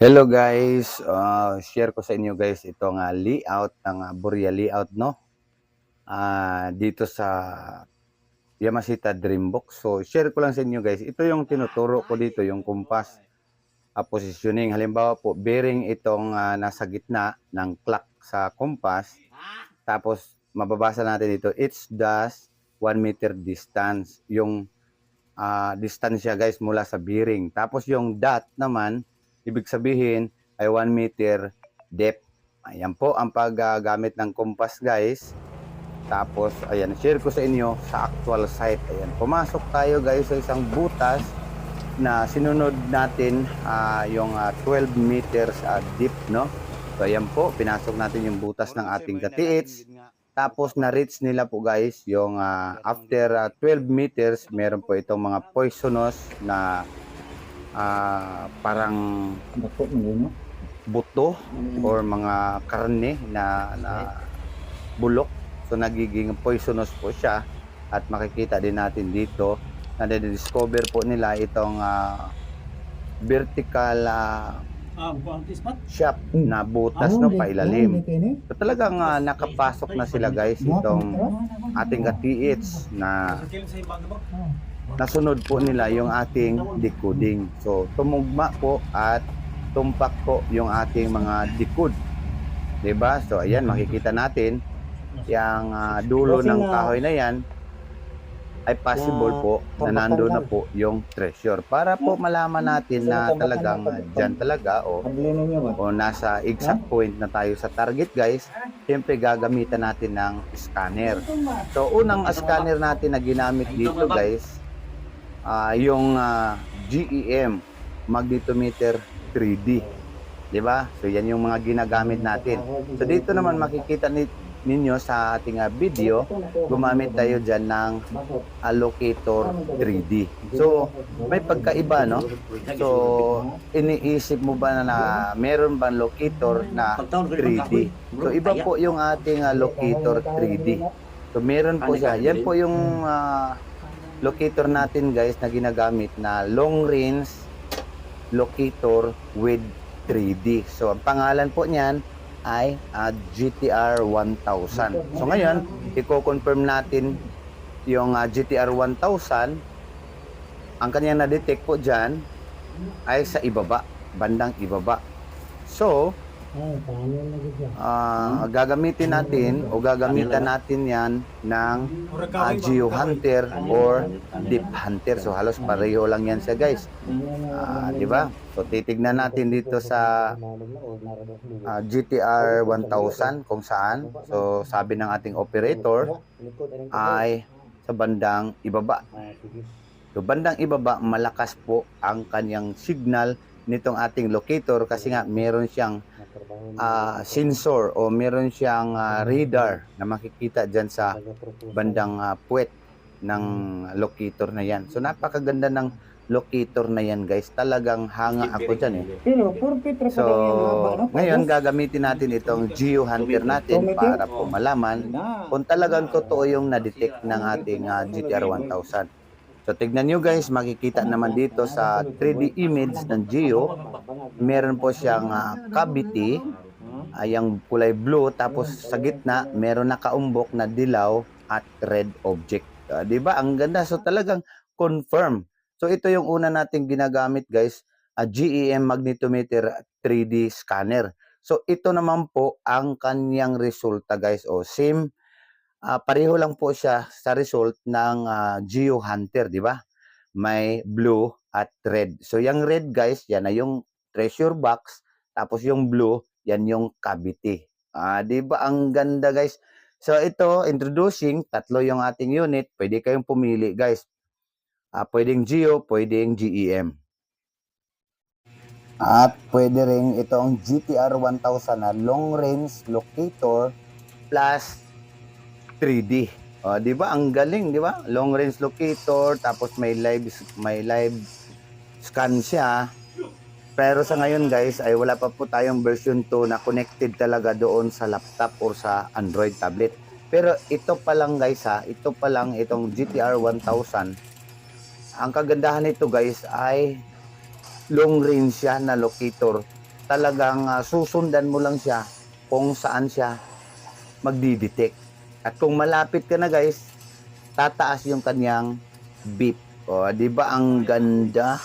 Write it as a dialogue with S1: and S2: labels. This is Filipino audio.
S1: Hello guys, share ko sa inyo guys itong layout ng Boreal layout, no? Dito sa Yamashita Dreambox. So share ko lang sa inyo guys. Ito yung tinuturo ko dito, yung compass positioning. Halimbawa po, bearing itong nasa gitna ng clock sa compass. Tapos mababasa natin dito, it's dash 1 meter distance. Yung distansya guys mula sa bearing. Tapos yung dot naman, ibig sabihin ay 1 meter depth. Ayan po ang paggamit ng compass guys. Tapos ayan, share ko sa inyo sa actual site. Ayan, pumasok tayo guys sa isang butas na sinunod natin yung 12 meters deep, no? So ayan po, pinasok natin yung butas ng ating katiits. Tapos na-reach nila po guys yung after 12 meters, meron po itong mga poisonous na parang buto or mga karne na bulok. So nagiging poisonous po siya at makikita din natin dito na discover po nila itong vertical shop na butas no pailalim. So talagang nakapasok na sila guys itong ating katiits na nasunod po nila yung ating decoding. So tumugma po at tumpak po yung ating mga decode. 'Di ba? So ayan, makikita natin yung dulo ng kahoy na yan ay possible po na nandoon na po yung treasure para po malaman natin na talagang dyan talaga o nasa exact point na tayo sa target guys. Siyempre gagamitan natin ng scanner. So unang scanner natin na ginamit dito guys yung GEM magnetometer 3D, di ba? So yan yung mga ginagamit natin. So dito naman makikita ninyo sa ating video, gumamit tayo dyan ng locator 3D. So may pagkaiba, no? So iniisip mo ba na meron bang locator na 3D? So iba po yung ating locator 3D. So meron po siya. Yan po yung locator natin guys na ginagamit na long range locator with 3D. So ang pangalan po niyan ay GTR 1000. So ngayon, i-confirm natin yung GTR 1000. Ang kanyang na-detect po dyan ay sa ibaba, bandang ibaba. So gagamitin natin o gagamitan natin yan ng Geo Hunter or Deep Hunter. So halos pareho lang yan siya guys, di ba? So titignan natin dito sa GTR 1000 kung saan. So sabi ng ating operator ay sa bandang ibaba. So bandang ibaba, malakas po ang kanyang signal nitong ating locator kasi nga meron siyang sensor o meron siyang radar na makikita dyan sa bandang puwet ng locator na yan. So napakaganda ng locator na yan guys. Talagang hanga ako dyan eh. So ngayon gagamitin natin itong Geo Hunter natin para po malaman kung talagang totoo yung na-detect ng ating GTR 1000. So tignan nyo guys, makikita naman dito sa 3D image ng Geo, meron po siyang cavity, yung kulay blue, tapos sa gitna meron nakaumbok na dilaw at red object. Di ba? Ang ganda. So talagang confirm. So ito yung una nating ginagamit guys, GEM magnetometer 3D scanner. So ito naman po ang kanyang resulta guys, o same. Pareho lang po siya sa result ng Geo Hunter, di ba? May blue at red. So yung red guys, yan na yung treasure box, tapos yung blue, yan yung cavity. Di ba ang ganda guys? So ito, introducing, tatlo yung ating unit, pwede kayong pumili guys. Pwedeng Geo, pwedeng GEM. At pwede rin itong GTR 1000 na long range locator plus 3D. Di ba? Ang galing, di ba? Long range locator, tapos may live scan siya. Pero sa ngayon guys, ay wala pa po tayong version 2 na connected talaga doon sa laptop or sa Android tablet. Pero ito pa lang guys ito pa lang itong GTR 1000. Ang kagandahan nito guys ay long range siya na locator talagang susundan mo lang siya kung saan siya magdidetect. At kung malapit ka na guys, tataas yung kanyang beep. O, di ba ang ganda?